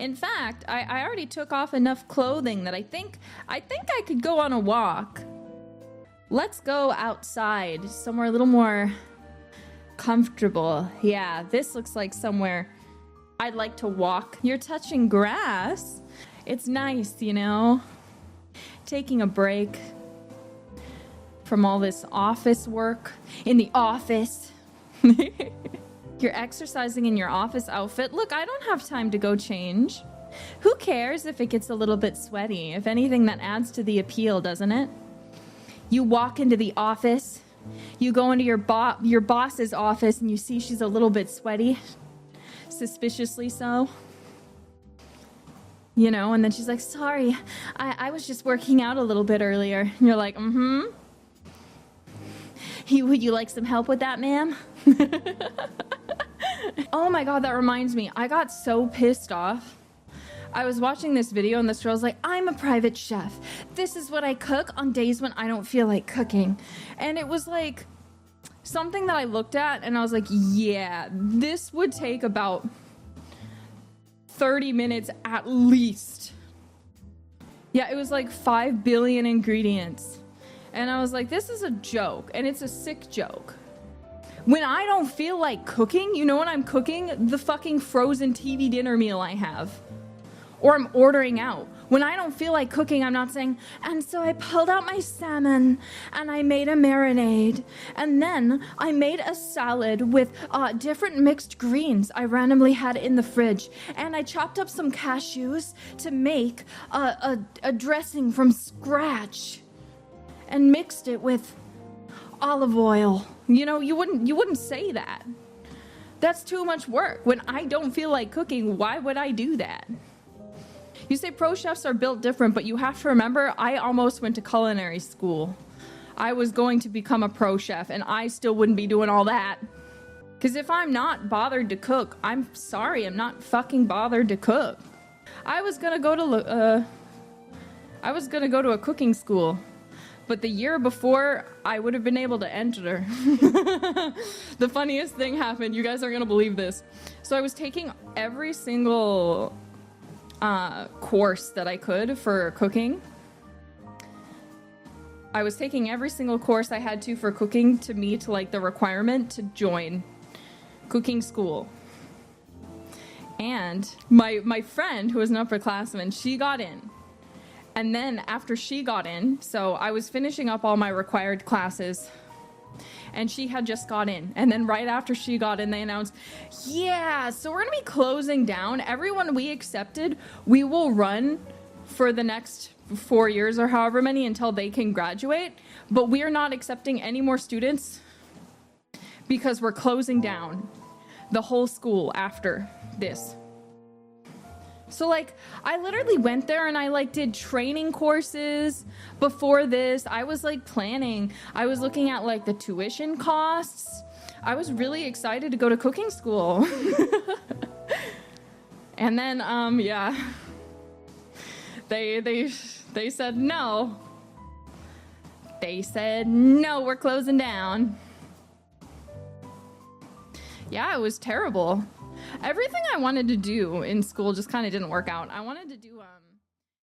In fact, I already took off enough clothing that I think I could go on a walk. Let's go outside, somewhere a little more comfortable. Yeah, this looks like somewhere I'd like to walk. You're touching grass. It's nice, you know? Taking a break from all this office work in the office. You're exercising in your office outfit. Look, I don't have time to go change. Who cares if it gets a little bit sweaty? If anything, that adds to the appeal, doesn't it? You walk into the office, you go into your boss's office and you see she's a little bit sweaty, suspiciously so. You know, and then she's like, sorry, I was just working out a little bit earlier. And you're like, would you like some help with that, ma'am? Oh my God, that reminds me. I got so pissed off. I was watching this video and this girl's like, I'm a private chef. This is what I cook on days when I don't feel like cooking. And it was like something that I looked at and I was like, yeah, this would take about 30 minutes at least. Yeah, it was like 5 billion ingredients. And I was like, this is a joke, and it's a sick joke. When I don't feel like cooking, you know what I'm cooking? The fucking frozen TV dinner meal I have. Or I'm ordering out. When I don't feel like cooking, I'm not saying, and so I pulled out my salmon and I made a marinade. And then I made a salad with different mixed greens I randomly had in the fridge. And I chopped up some cashews to make a dressing from scratch. And mixed it with olive oil. You know, you wouldn't say that. That's too much work. When I don't feel like cooking, why would I do that? You say pro chefs are built different, but you have to remember, I almost went to culinary school. I was going to become a pro chef, and I still wouldn't be doing all that. Because if I'm not bothered to cook, I'm sorry, I'm not fucking bothered to cook. I was gonna go to a cooking school, but the year before, I would have been able to enter. The funniest thing happened. You guys aren't gonna believe this. So I was taking every single course that I could for cooking. I was taking every single course I had to for cooking to meet like the requirement to join cooking school. And my friend, who was an upperclassman, she got in. And then after she got in, so I was finishing up all my required classes, and she had just got in. And then right after she got in, they announced, yeah, so we're gonna be closing down. Everyone we accepted, we will run for the next 4 years or however many until they can graduate. But we are not accepting any more students because we're closing down the whole school after this. So like, I literally went there and I like did training courses before this. I was like planning. I was looking at like the tuition costs. I was really excited to go to cooking school. And then, yeah, they said no. They said, no, we're closing down. Yeah, it was terrible. Everything I wanted to do in school just kind of didn't work out. I wanted to do